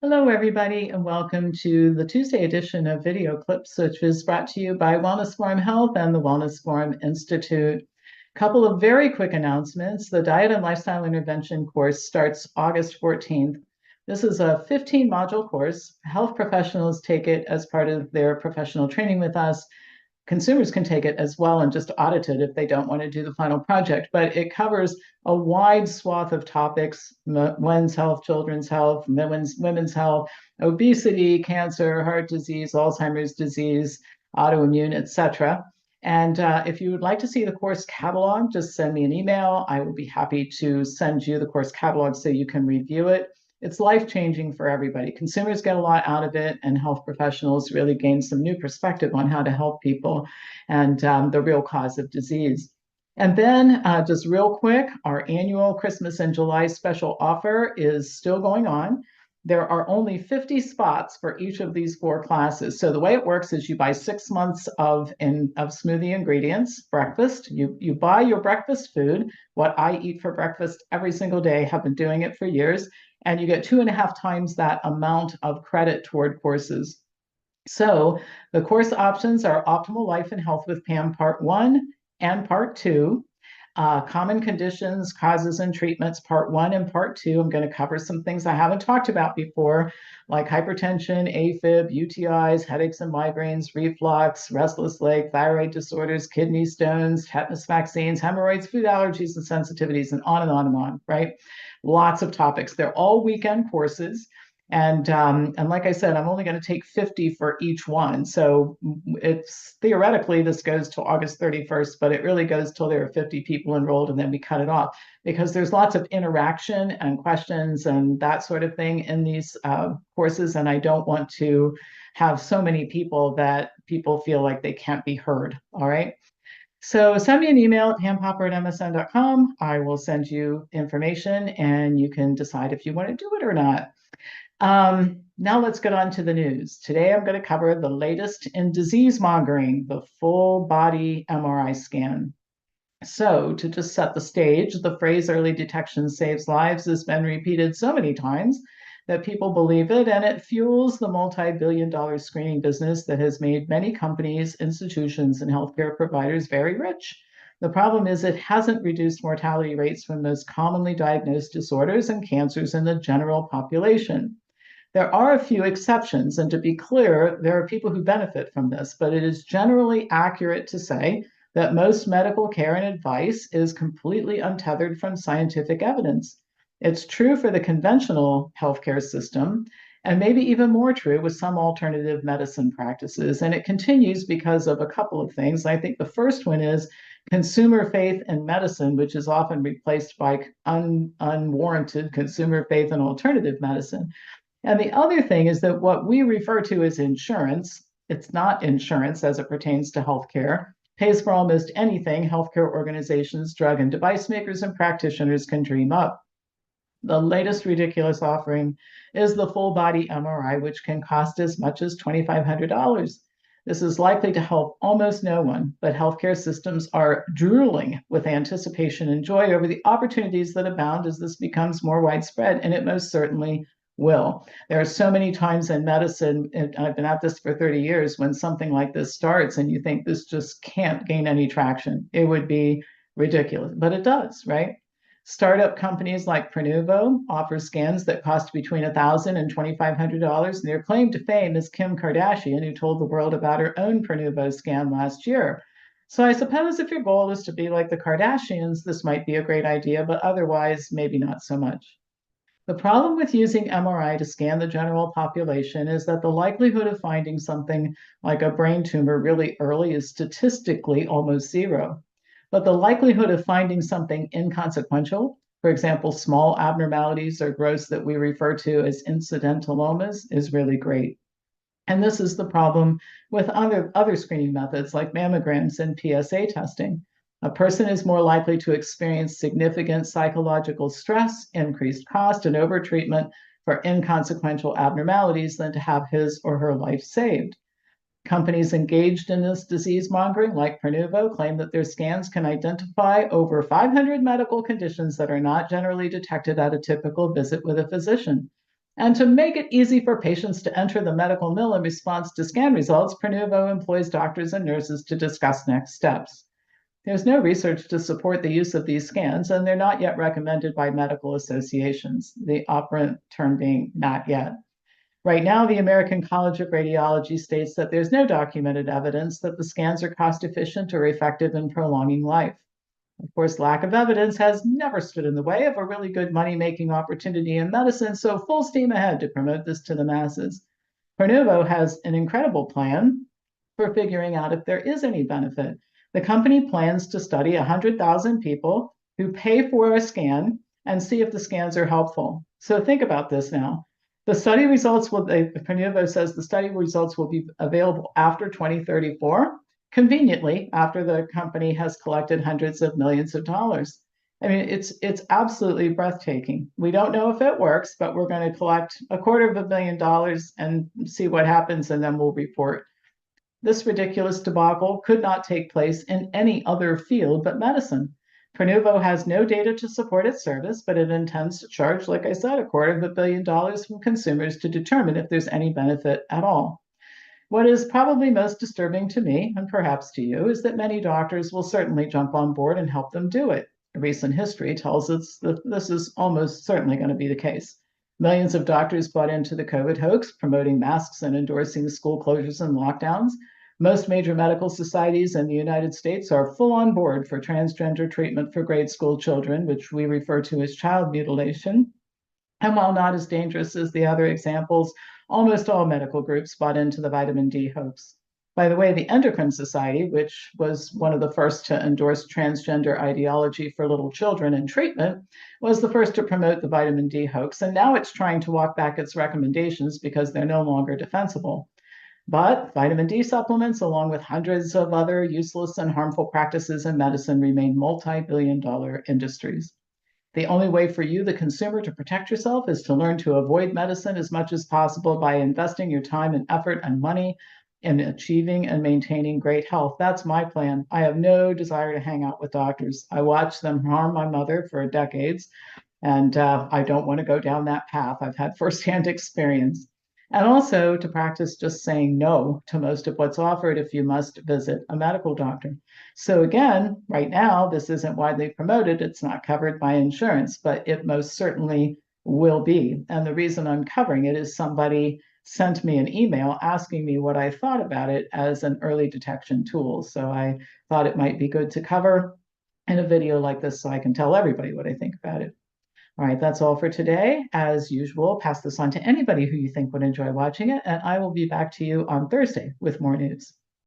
Hello, everybody, and welcome to the Tuesday edition of Video Clips, which is brought to you by Wellness Forum Health and the Wellness Forum Institute. A couple of very quick announcements. The Diet and Lifestyle Intervention course starts August 14th. This is a 15-module course. Health professionals take it as part of their professional training with us. Consumers can take it as well and just audit it if they don't want to do the final project. But it covers a wide swath of topics: men's health, children's health, women's health, obesity, cancer, heart disease, Alzheimer's disease, autoimmune, etc. And if you would like to see the course catalog, just send me an email. I will be happy to send you the course catalog so you can review it. It's life-changing for everybody. Consumers get a lot out of it, and health professionals really gain some new perspective on how to help people and the real cause of disease. And then just real quick, our annual Christmas in July special offer is still going on. There are only 50 spots for each of these 4 classes. So the way it works is you buy 6 months of smoothie ingredients, breakfast. You buy your breakfast food, what I eat for breakfast every single day, have been doing it for years, and you get 2.5 times that amount of credit toward courses. So the course options are Optimal Life and Health with Pam Part 1 and Part 2. Common Conditions, Causes, and Treatments, Part 1 and Part 2. I'm going to cover some things I haven't talked about before, like hypertension, AFib, UTIs, headaches and migraines, reflux, restless leg, thyroid disorders, kidney stones, tetanus vaccines, hemorrhoids, food allergies and sensitivities, and on and on and on, right? Lots of topics. They're all weekend courses. And like I said, I'm only going to take 50 for each one. So it's theoretically this goes till August 31st, but it really goes till there are 50 people enrolled, and then we cut it off because there's lots of interaction and questions and that sort of thing in these courses. And I don't want to have so many people that people feel like they can't be heard. All right. So send me an email at pampopper@msn.com. I will send you information and you can decide if you want to do it or not. Now let's get on to the news. Today I'm going to cover the latest in disease-mongering, the full body MRI scan. So to just set the stage, the phrase early detection saves lives has been repeated so many times that people believe it, and it fuels the multi-billion-dollar screening business that has made many companies, institutions, and healthcare providers very rich. The problem is it hasn't reduced mortality rates from most commonly diagnosed disorders and cancers in the general population. There are a few exceptions, and to be clear, there are people who benefit from this, but it is generally accurate to say that most medical care and advice is completely untethered from scientific evidence. It's true for the conventional healthcare system, and maybe even more true with some alternative medicine practices. And it continues because of a couple of things. I think the first one is consumer faith in medicine, which is often replaced by unwarranted consumer faith in alternative medicine. And the other thing is that what we refer to as insurance, it's not insurance as it pertains to healthcare, pays for almost anything healthcare organizations, drug and device makers, and practitioners can dream up. The latest ridiculous offering is the full body MRI, which can cost as much as $2,500. This is likely to help almost no one, but healthcare systems are drooling with anticipation and joy over the opportunities that abound as this becomes more widespread, and it most certainly will. There are so many times in medicine, and I've been at this for 30 years, when something like this starts and you think this just can't gain any traction. It would be ridiculous, but it does, right? Startup companies like Prenuvo offer scans that cost between $1,000 and $2,500. And their claim to fame is Kim Kardashian, who told the world about her own Prenuvo scan last year. So I suppose if your goal is to be like the Kardashians, this might be a great idea, but otherwise, maybe not so much. The problem with using MRI to scan the general population is that the likelihood of finding something like a brain tumor really early is statistically almost zero. But the likelihood of finding something inconsequential, for example, small abnormalities or growths that we refer to as incidentalomas, is really great. And this is the problem with other screening methods like mammograms and PSA testing. A person is more likely to experience significant psychological stress, increased cost, and overtreatment for inconsequential abnormalities than to have his or her life saved. Companies engaged in this disease mongering, like Prenuvo, claim that their scans can identify over 500 medical conditions that are not generally detected at a typical visit with a physician. And to make it easy for patients to enter the medical mill in response to scan results, Prenuvo employs doctors and nurses to discuss next steps. There's no research to support the use of these scans, and they're not yet recommended by medical associations, the operant term being not yet. Right now, the American College of Radiology states that there's no documented evidence that the scans are cost efficient or effective in prolonging life. Of course, lack of evidence has never stood in the way of a really good money-making opportunity in medicine, so full steam ahead to promote this to the masses. Prenuvo has an incredible plan for figuring out if there is any benefit. The company plans to study 100,000 people who pay for a scan and see if the scans are helpful. So think about this now. The study results Prenuvo says the study results will be available after 2034, conveniently after the company has collected hundreds of millions of dollars. I mean, it's absolutely breathtaking. We don't know if it works, but we're going to collect $250 million and see what happens, and then we'll report. This ridiculous debacle could not take place in any other field but medicine. Prenuvo has no data to support its service, but it intends to charge, like I said, $250 million from consumers to determine if there's any benefit at all. What is probably most disturbing to me, and perhaps to you, is that many doctors will certainly jump on board and help them do it. Recent history tells us that this is almost certainly going to be the case. Millions of doctors bought into the COVID hoax, promoting masks and endorsing school closures and lockdowns. Most major medical societies in the United States are full on board for transgender treatment for grade school children, which we refer to as child mutilation. And while not as dangerous as the other examples, almost all medical groups bought into the vitamin D hoax. By the way, the Endocrine Society, which was one of the first to endorse transgender ideology for little children in treatment, was the first to promote the vitamin D hoax, and now it's trying to walk back its recommendations because they're no longer defensible. But vitamin D supplements, along with hundreds of other useless and harmful practices in medicine, remain multi-billion-dollar industries. The only way for you, the consumer, to protect yourself is to learn to avoid medicine as much as possible by investing your time and effort and money in achieving and maintaining great health. That's my plan. I have no desire to hang out with doctors. I watched them harm my mother for decades, and I don't want to go down that path. I've had firsthand experience. And also to practice just saying no to most of what's offered if you must visit a medical doctor. So again, right now, this isn't widely promoted. It's not covered by insurance, but it most certainly will be. And the reason I'm covering it is somebody sent me an email asking me what I thought about it as an early detection tool. So I thought it might be good to cover in a video like this so I can tell everybody what I think about it. All right, that's all for today. As usual, pass this on to anybody who you think would enjoy watching it, and I will be back to you on Thursday with more news.